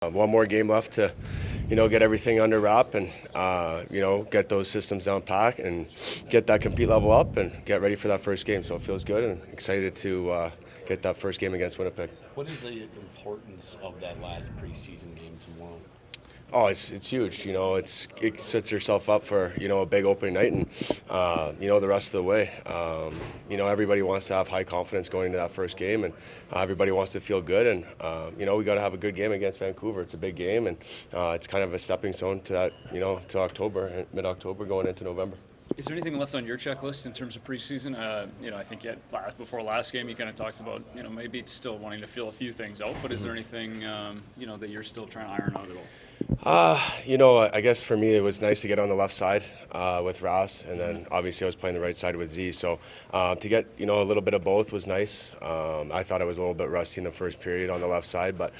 One more game left to, get everything under wrap and, get those systems down pat and get that compete level up and get ready for that first game. So it feels good and excited to get that first game against Winnipeg. What is the importance of that last preseason game tomorrow? Oh, it's huge. It sets yourself up for a big opening night, and the rest of the way. Everybody wants to have high confidence going into that first game, and everybody wants to feel good. And we got to have a good game against Vancouver. It's a big game, and it's kind of a stepping stone to that. To October, mid-October, going into November. Is there anything left on your checklist in terms of preseason? I think before last game you kind of talked about, maybe it's still wanting to feel a few things out, but is there anything, that you're still trying to iron out at all? I guess for me it was nice to get on the left side with Ross, and then obviously I was playing the right side with Z. So to get a little bit of both was nice. I thought I was a little bit rusty in the first period on the left side, but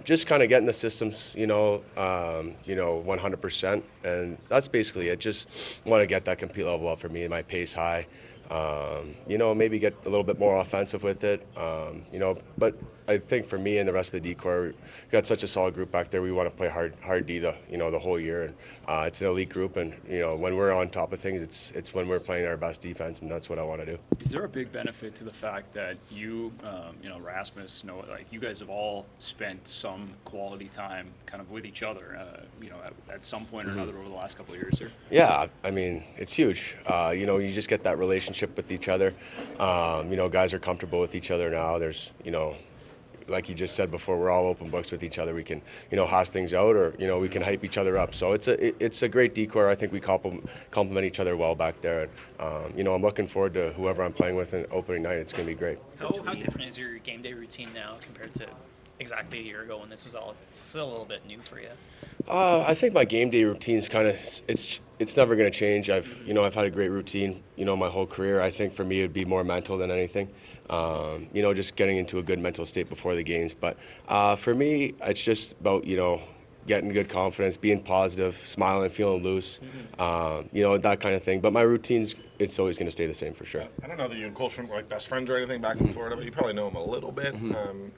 just kind of getting the systems, 100%, and that's basically it. Just want to get that compete level up for me, my pace high. Maybe get a little bit more offensive with it. But I think for me and the rest of the decor, we got such a solid group back there. We want to play hard D the whole year, and it's an elite group. And when we're on top of things, it's when we're playing our best defense, and that's what I want to do. Is there a big benefit to the fact that you, Rasmus, you guys have all spent some quality time kind of with each other, at some point or another over the last couple of years here? Yeah, I mean, it's huge. You just get that relationship with each other. Guys are comfortable with each other now. There's, like you just said before, we're all open books with each other. We can, hash things out, or we can hype each other up. So it's a great decor. I think we complement each other well back there. And I'm looking forward to whoever I'm playing with in opening night. It's going to be great. How different is your game day routine now compared to exactly a year ago when this was all still a little bit new for you? I think my game day routine is kind of it's never going to change. I've had a great routine my whole career. I think for me it would be more mental than anything. Just getting into a good mental state before the games. But for me, it's just about getting good confidence, being positive, smiling, feeling loose, that kind of thing. But my routine's it's always going to stay the same for sure. I don't know that you and Colstrom were like best friends or anything back in Florida, but you probably know him a little bit.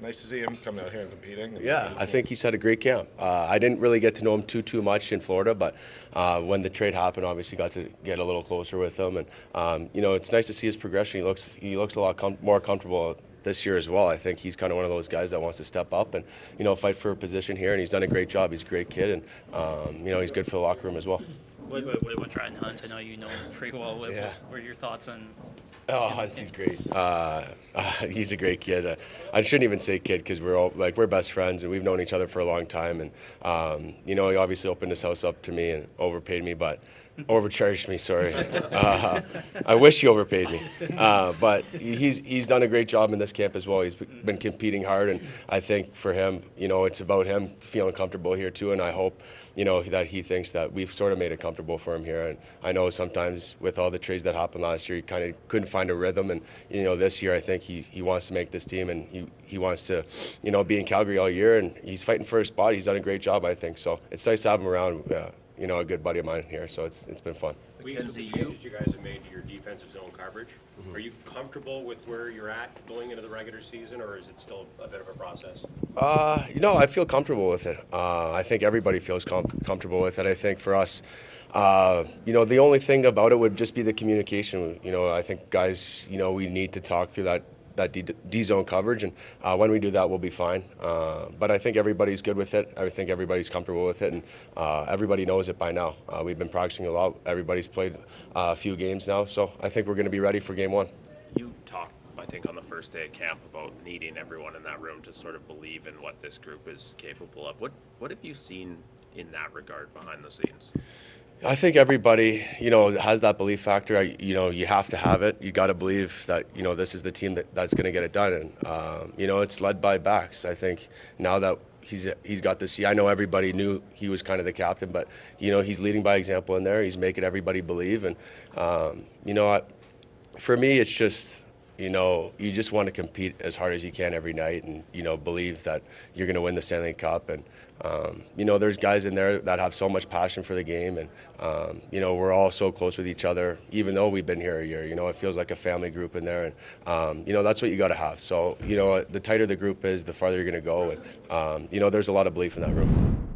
Nice to see him coming out here and competing. Yeah, I think he's had a great camp. I didn't really get to know him too much in Florida, but when the trade happened, obviously got to get a little closer with him, and it's nice to see his progression. He looks a lot more comfortable this year as well. I think he's kind of one of those guys that wants to step up and fight for a position here, and he's done a great job. He's a great kid, and he's good for the locker room as well. What about Ryan Hunt? I know you know him pretty well. What were your thoughts on? Oh, Hunt, he's great. He's a great kid. I shouldn't even say kid because we're best friends and we've known each other for a long time. And he obviously opened his house up to me and overpaid me, but overcharged me. Sorry. I wish he overpaid me. But he's done a great job in this camp as well. He's been competing hard, and I think for him, it's about him feeling comfortable here too. And I hope that he thinks that we've sort of made it comfortable for him here. And I know sometimes with all the trades that happened last year, he kind of couldn't find a rhythm. And, this year I think he wants to make this team, and he wants to, be in Calgary all year. And he's fighting for his spot. He's done a great job, I think. So it's nice to have him around, a good buddy of mine here. So it's been fun. Because of the changes you guys have made to your defensive zone coverage, are you comfortable with where you're at going into the regular season, or is it still a bit of a process? I feel comfortable with it. I think everybody feels comfortable with it. I think for us, the only thing about it would just be the communication. I think guys, we need to talk through that D-zone coverage, and when we do that, we'll be fine. But I think everybody's good with it. I think everybody's comfortable with it, and everybody knows it by now. We've been practicing a lot. Everybody's played a few games now, so I think we're going to be ready for game one. You talked, I think, on the first day of camp about needing everyone in that room to sort of believe in what this group is capable of. What have you seen in that regard behind the scenes? I think everybody, has that belief factor. You have to have it. You got to believe that, this is the team that's going to get it done. And, it's led by backs. I think now that he's got this, I know everybody knew he was kind of the captain, but, he's leading by example in there. He's making everybody believe. And, for me, it's just, you know, you just want to compete as hard as you can every night and, you know, believe that you're going to win the Stanley Cup. And, you know, there's guys in there that have so much passion for the game. And, you know, we're all so close with each other, even though we've been here a year. You know, it feels like a family group in there. And, you know, that's what you got to have. So, you know, the tighter the group is, the farther you're going to go. And, you know, there's a lot of belief in that room.